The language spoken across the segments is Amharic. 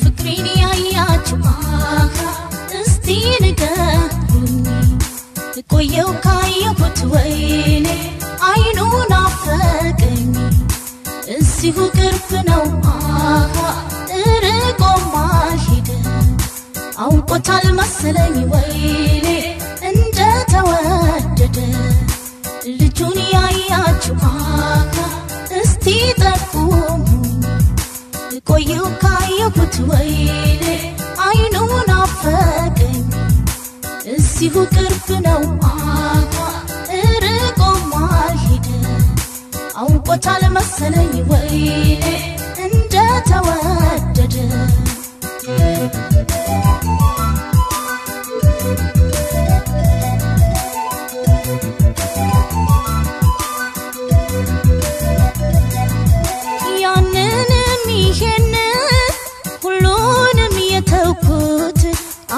فكريني عياتو استيني قهروني كويو كايو بتويني عينو نافقني انسيهو قربنو ارقو ماهيده او قتال مسلني ويلي انت تودده ልጁን ያያችሁ እስቲ ጠቁሙኝ ቆየው ካየሁት ወይኔ አይኑን አፈቀኝ እዚሁ ቅርብ ነው ርቆም አልሄደ አውቆታል መሰለኝ ወይኔ እንደተወደደ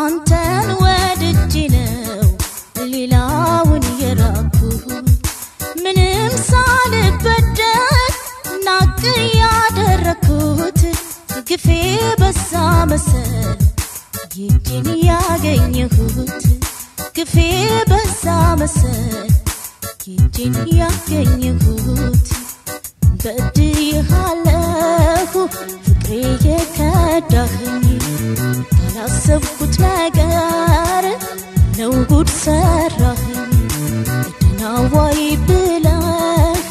አንተን ወድጄ ነው ሌላውን የራኩት ምንም ሳልበደል ናቅ ያደረኩት ግፌ በዛ መሰል ይህን ያገኘሁት ግፌ በዛ መሰል ይህን ያገኘሁት በድዬሃለሁ ፍቅሬ የከዳኸኝ ያላሰብኩት ነገር ነው ጉድ ሰራኸኝ እድናዋይ ብለህ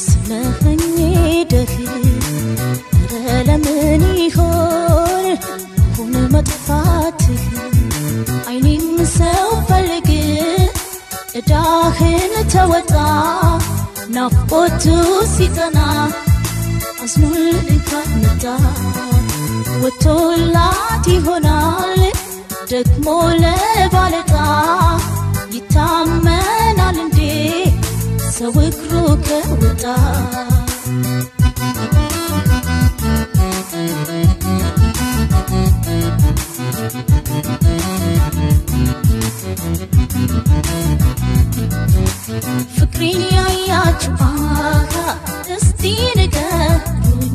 ስመኸኝ ሄደህ ኧረ ለምን ይሆን አሁን መጥፋትህ አይኔም ሰው ፈልግ እዳህን ተወጣ ናፍቆቱ ሲጠና አዝኖልኝ ካልመጣ ወቶላት ይሆናል ደግሞ ለባለታ ይታመናል እንዴ ሰው እግሩ ከወጣ ፍቅሬን ያያችሁ እስቲ ንገሩኝ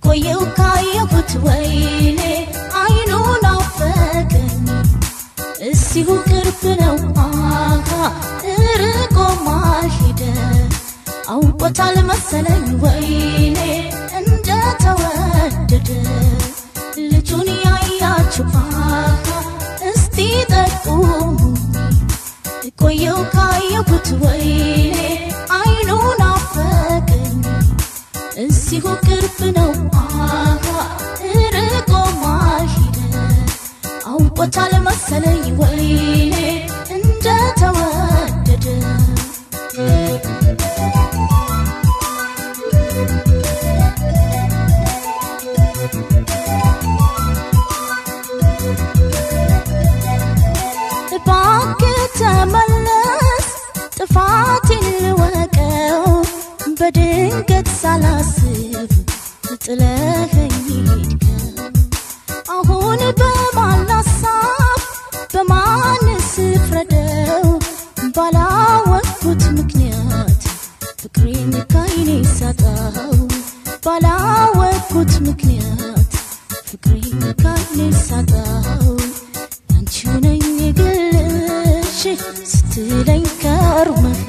ቆየው ካየሁት ወይኔ አይኑን አፈቀኝ እዚሁ ቅርብ ነው ርቆም አልሄደ አውቆታል መሰለኝ ወይኔ እንደተወደደ ልጁን ያያችሁ እስቲ ጠቁሙኝ ቆየው ካየሁት ወይኔ አይኑን አፈቀኝ እዚሁ ቅርብ ነው ርቆም አልሄደ አውቆታል መሰለኝ ወይኔ እንደተወደደ እባክህ ተመለስ ጥፋቴን ልወቀው በድንገት ሳላስብ ጥለኸኝ ሄድከው አሁን በማን ላሳብ በማንስ ፍረደው ባላወቅኩት ምክንያት ፍቅሬን ካይኔ ሳጣው ባላወቅኩት ምክንያት ፍቅሬን ካይኔ ሳጣው አንቺው ነኝ ግልሽ ስትለኝ ከርመህ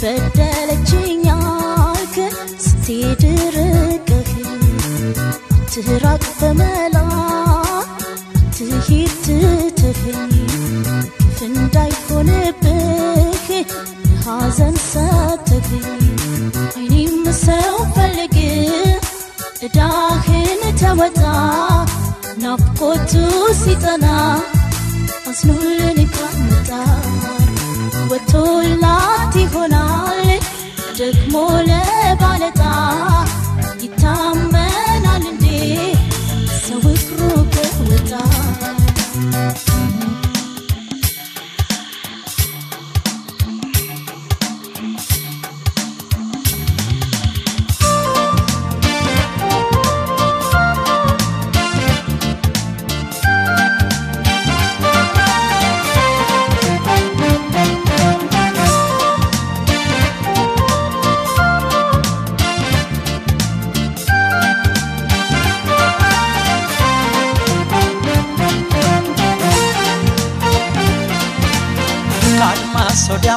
በደለችኝ አልክ ስትሄድ ርቀህ አትራቅ በመላ አትሂድ ትተኸኝ ግፍ እንዳይሆንብህ ሐዘን ሰተኸኝ አይኔም ሰው ፈልግ እዳህን ተወጣ ናፍቆቱ ሲጠና አዝኖልኝ ካልመጣ ወቶላት ይሆናል ደግሞ ለባለታ ይታመናል እንዴ ሰው እግሩ ከወጣ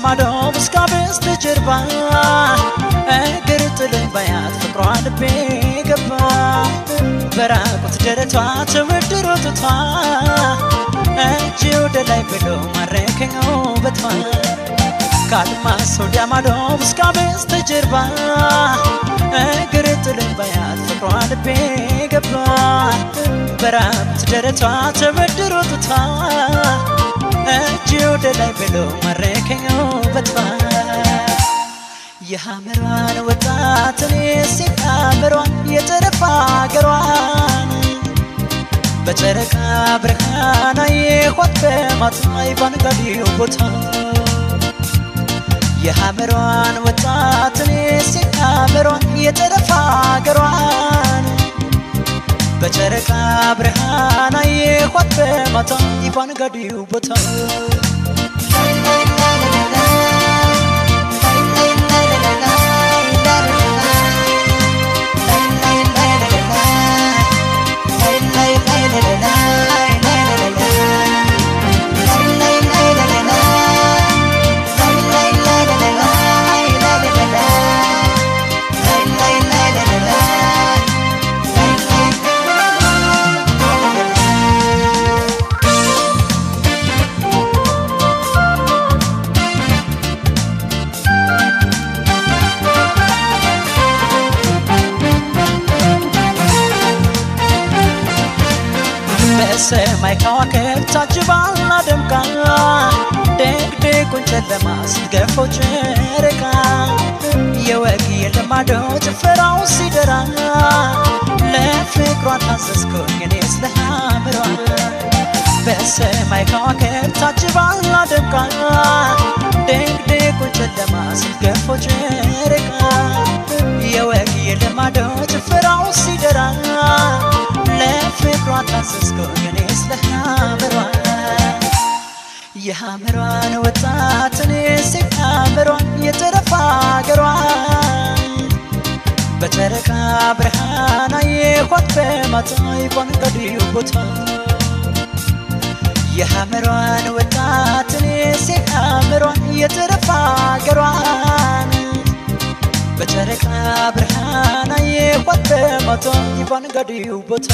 ማዶ ብስካብስ ተጀርባ እግርጥልኝ ባያት ፍቅሯ ልቤ ገባ በራቁት ደረቷ ተወድሮቷ እጅ ወደ ላይ ብሎ ማረከኝ ውበቷ ካልማስ ወዲያ ማዶ ብስካብስ ተጀርባ እግርጥልኝ ባያት ፍቅሯ ልቤ ገባ በራቁት ደረቷ ተወድሮቷ እጅ ወደ ላይ ብሎ ማረከኝ ውበቷ የሐመሯን ወጣት እኔ ሐመሯን የጠረፋ አገሯን በጨረቃ ብርሃን አየኋት በማታ ባንጋዴው ቦታ የሐመሯን ወጣት እኔ ሐመሯን የጠረፋ አገሯን በጨረቃ ብርሃን አየኋት በማታ ባንጋዴው ቦታ በሰማይ ከዋክብት ታጅባና ደምቃ ደግደጉን ጨለማ ስትገፈው ጨረቃ የወግ የልማዶ ጭፈራው ሲደራ ለፍቅሯ ታዘዝኩኝ እኔ ስለ ሐመሯ በሰማይ ከዋክብት ታጅባና ደምቃ ደግደጉን ጨለማ ስትገፈው ጨረቃ የወግ የልማዶ ጭፈራው ሲደራ ለፍቅሯ ታዘዝኩኝ እኔ ስለ ሐመሯ የሐመሯን ወጣት እኔ ሐመሯን የጠረፋ አገሯን በጨረቃ ብርሃን አየኋት በማታ ባንጋዴው ቦታ የሐመሯን ወጣት እኔ ሐመሯን የጠረፋ አገሯን በጨረቃ ብርሃን አየኋት በማታ ባንጋዴው ቦታ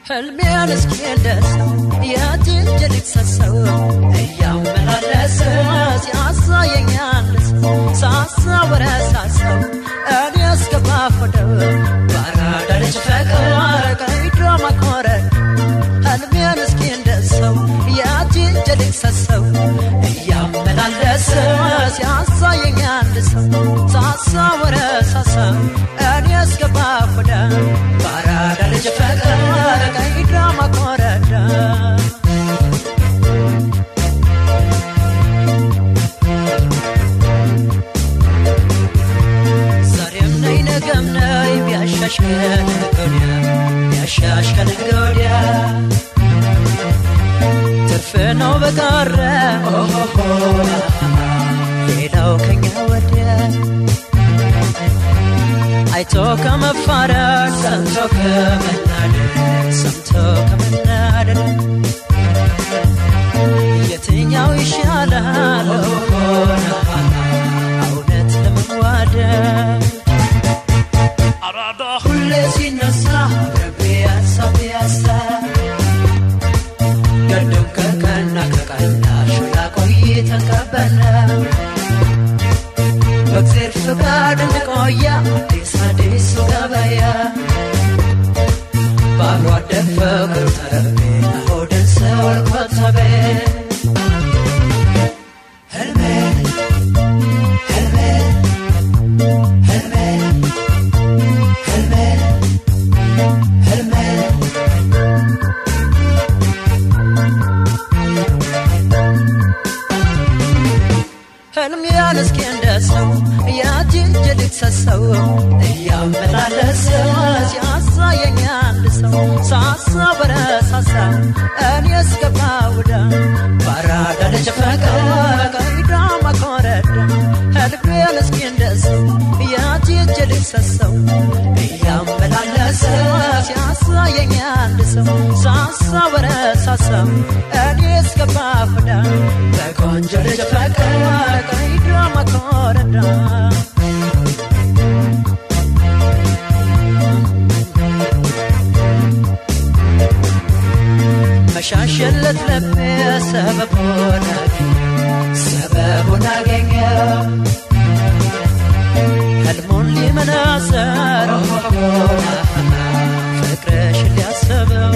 ህልሜን እስኪደርሰው የትንጀልክ ሰሰው እያመላለሰ ሲያሳየኛል ሳሳው ረሳሰው እኔ እስከባፈደው ባራዳ ልጅ ፈቀር ቀይድራማ ኮረ ህልሜን እስኪደርሰው የትንጀልክ ሰሰው እያመላለሰ ሲያሳየኛል ሳሳው ረሳሰው እኔ እስከባፈደው ባራዳ ልጅ ፈቀር ቀይድራማ ኮረዳ ዛሬም ነይ ነገም ነይ ቢያሻሽከን ጎዲያ ትርፍ ነው በቀረ ሌላው ከኛ ወዲያ አይቶ ከመፋረድ ሰምቶ ከመናደድ የትኛው ይሻላል እውነት ለመዋደድ አራዳ ሁሌ ሲነሳ ቢያሳ ገደም ከቀና ከቀናሽ ላቆይ ተቀበለ መንገድ ቆያ አዲስ ገበያ ባሉ አደፈ ተረቤ ሆድን ሰው ከተቤ ሰው ያመላለስ ሲያሳየኝ አንድ ሰው ሳሳበረሳሳ እኔስ ገባውዳ ባራዳ ልጅ ፈቀቅ ቀይዳ መኮረዳ ህልቤን እስኪ እንደሰው ያጅጅልኝ ሰው ያመላለስ ሲያሳየኝ አንድ ሰው ሳሳበረሳሳ እኔስ ገባውዳ በቆንጆ ልጅ ፈቀቅ ቀይዳ መኮረዳ መሻሸለት ለቤ ሰበቡን አገኘ ህልሙን ሊመናዘር ፍቅርሽ ሊያስበው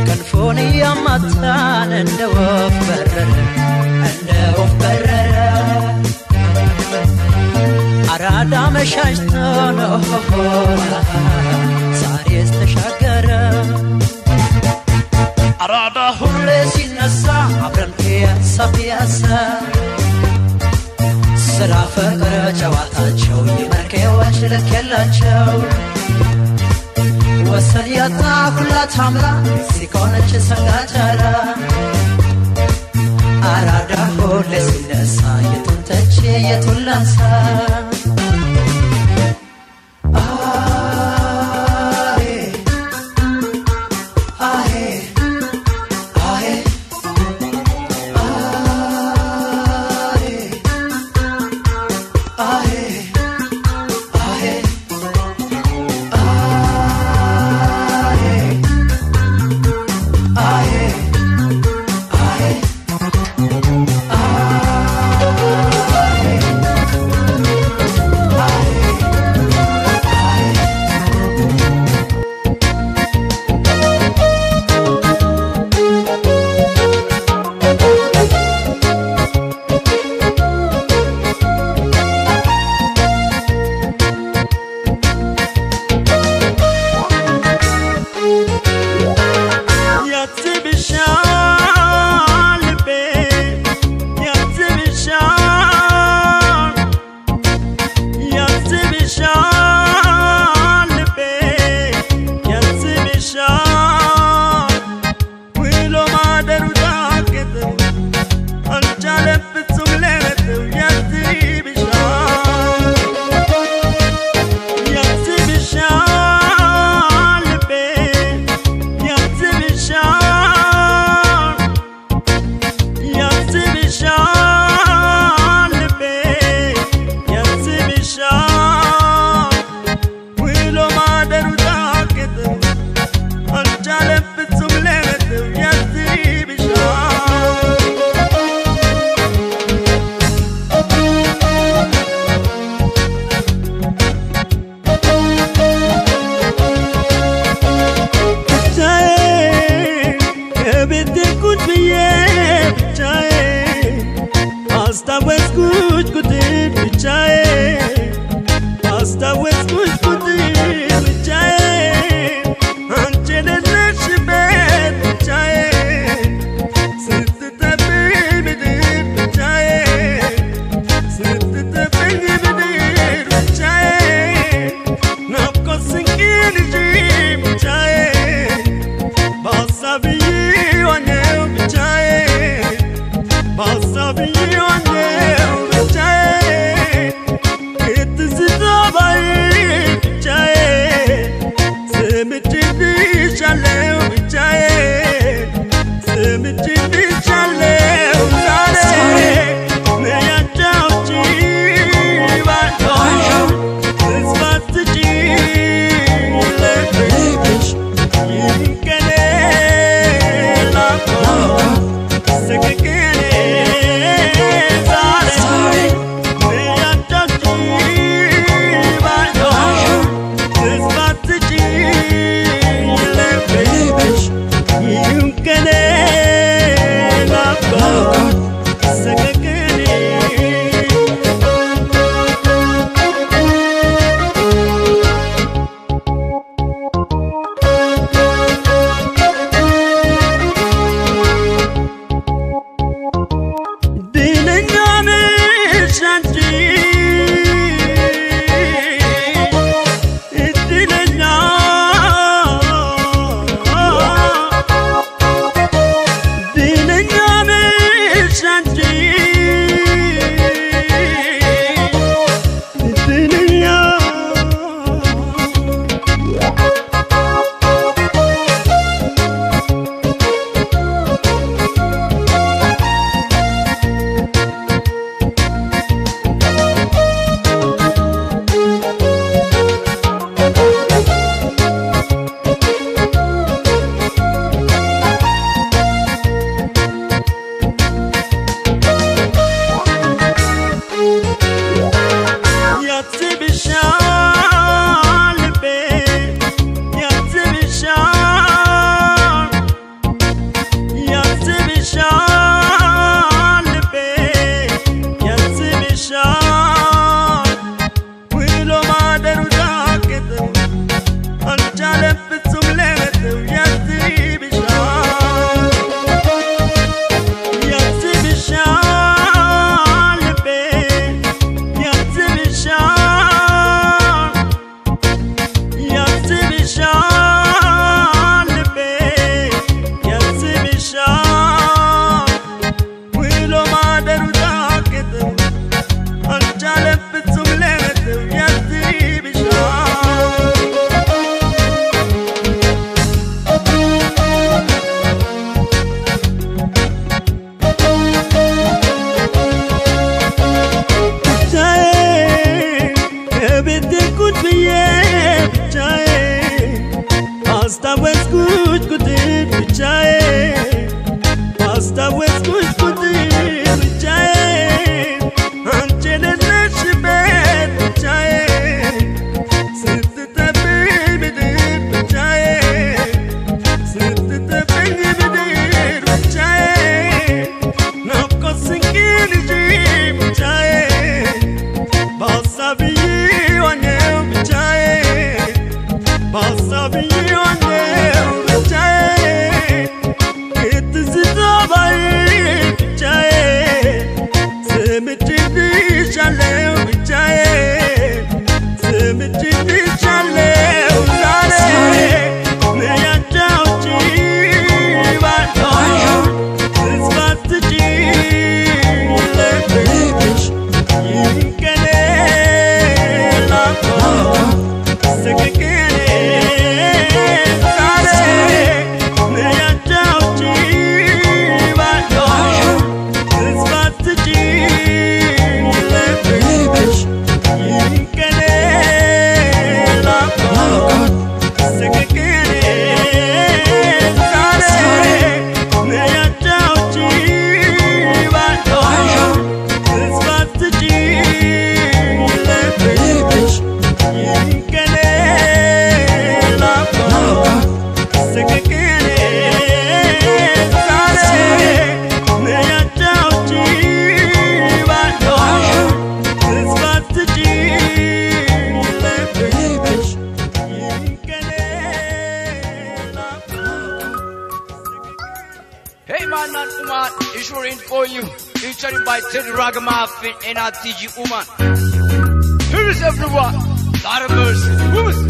ክንፉን እያማታን እንደ ወፍ በረረ አራዳ መሻሽቶ ነው ዛሬስ ተሻገረ አራዳ ሁሌ ሲነሳ አብረን ፒያሳ ስራ ፍቅር ጨዋታቸው የመርኬዎች ልክ የላቸው ወሰን ያጣ ሁላ ታምራ ሲኮነች ሰጋጃራ አራዳ ሁሌ ሲነሳ የቱን ተቼ የቱን ላንሳ waiting for you. Featuring by Teddy Ragamuffin and RTG Uman. Here is everyone. Lot of mercy. Who's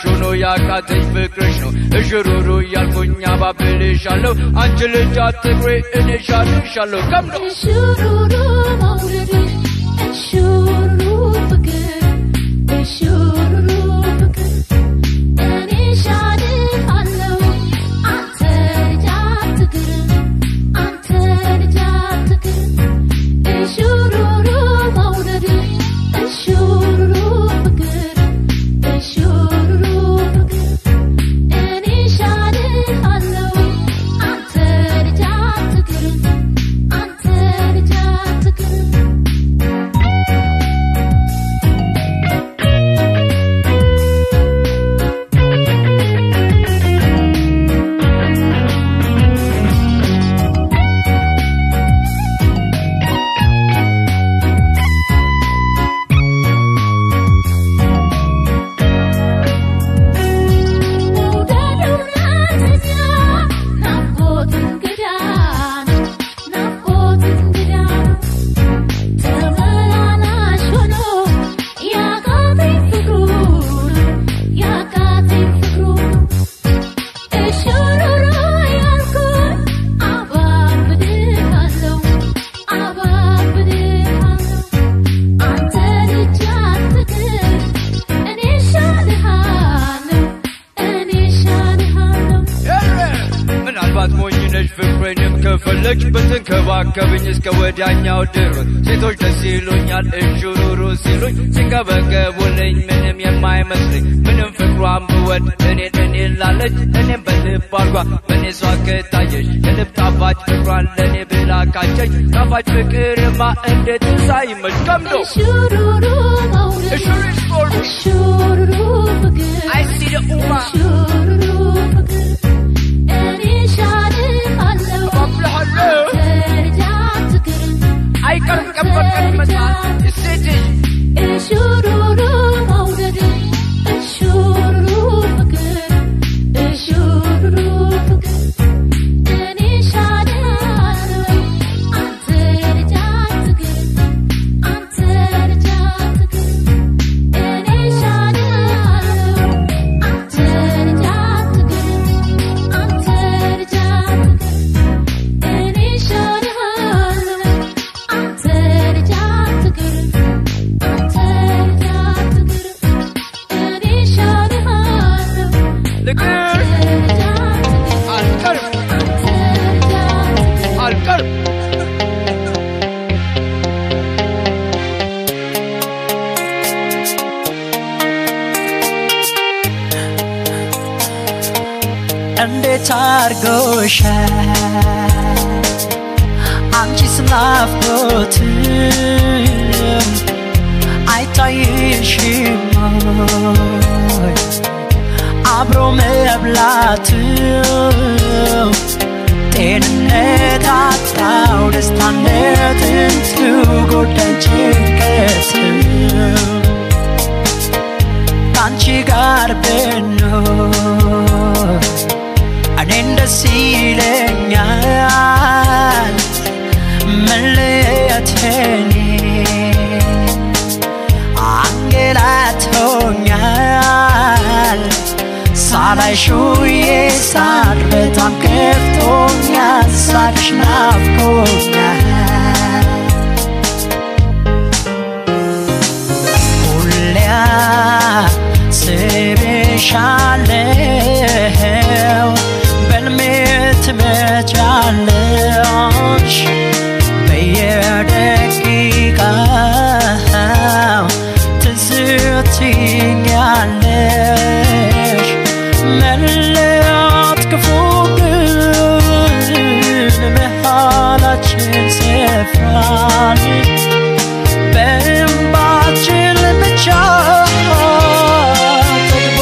Shono yakatay fikrishno Eshururu yalkunya babilishalo Anjali jatigre inishalo shalo Come no Eshururu maurede Eshururu fakir Eshururu fakir Inishalo hallo Antar jatigre Antar jatigre Eshururu maurede Eshururu fakir Eshururu ከበኝ እስከ ወዲያኛው ድረስ ሴቶች ደስ ይሉኛል እሹሩሩ ሲሉኝ ሲንገበገቡልኝ ምንም የማይመስለኝ ምንም ፍቅሯን ብወድ እኔ ላለች እኔም በልብ አልጓ በእኔ እሷ ከታየች የልብ ጣፋጭ ፍቅሯን ለእኔ ብላ ካቸች ጣፋጭ ፍቅርማ እንዴት ሳይመች ከምዶ እሹሩሩ ማውረድ እሹሩሩ ፍቅር I see the Uma እሹሩሩ ፍቅር እኔ ሻልሃለሁ I can't come back and massage. It's city. Eshururu maurede, eshururu fakir, eshururu fakir. Ani shadhalo, antar jaatgir, antar jaatgir. Ani shadhalo, antar jaatgir, antar jaatgir. Ani shadhalo. እንዴት አርጎሻ አንቺስ ናፍቆት አይታይሽም አብሮ መብላት ጤንነት አጣው ደስታነትን ትጎዳኝ ጭንቀት ከአንቺ ጋር ብኖር እኔን ደስ ይለኛል መለየቴን አንገላቶኛል ሳላይሽ ውዬ ሳድር በጣም ከፍቶኛል ሳቅሽ ናፍቆኛል ሁሌ አስብሻለሁ በሕልሜ ትመጫለሽ በየደቂቃው ትዝ ትይኛለሽ መለያት ክፉ ግን መሃላችን ሰፍሯል በእንባችን ብቻ ጠግቦ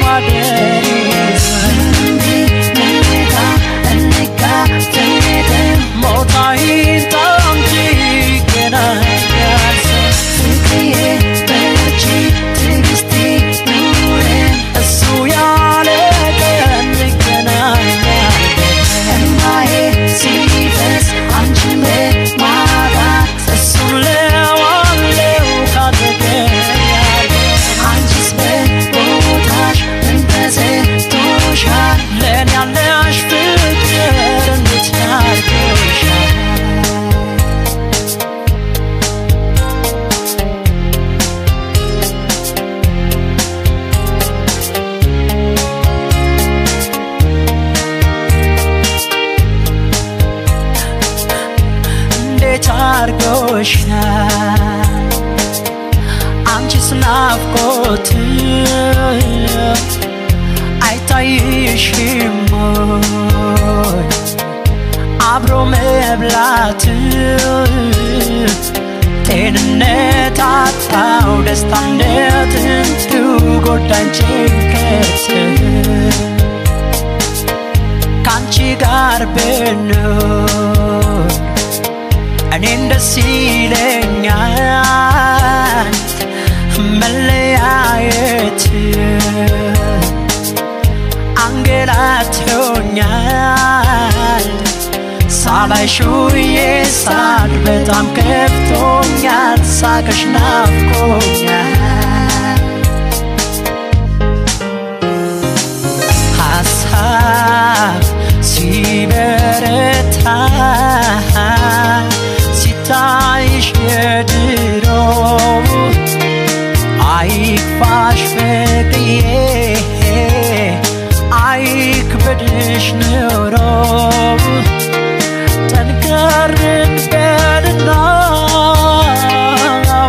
ማደር ሞት አይምጣም ይገናኛል ፍቅርዬ በርቺ ትዕግስት ይኑረን እሱ ያለ ቀን እንገናኛለን እንባዬ ሲፈስ አንቺን በማጣት እሱን ለዋለው ካጠገቤ አንቺስ በቦታሽ ምን ተሰጥቶሻል ለእኔ ያለሽ ፍቅር እንዴት ያርጎሻል እንዴት አርጎሻል አንቺስ ናፍቆት አይታይሽም አብሮ መብላት ጤንነት አጣው ደስታነትን ትጎዳኝ ጭንቀት ከአንቺ ጋር ብኖር እኔን ደስ ይለኛል መለያየት አንገላቶኛል ሳላይሽ ውዬ ሳድር በጣም ከፍቶኛል ሳቅሽ ናፍቆኛል ሀሳብ ሲበረታ ሲታይሽ የድሮ አይክፋሽ ፍቅርዬ አይክበድሽ ኑሮ ጠንከር እንበልና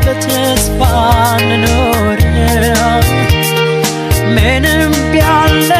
በተስፋ እንኑር ምንም ቢያለ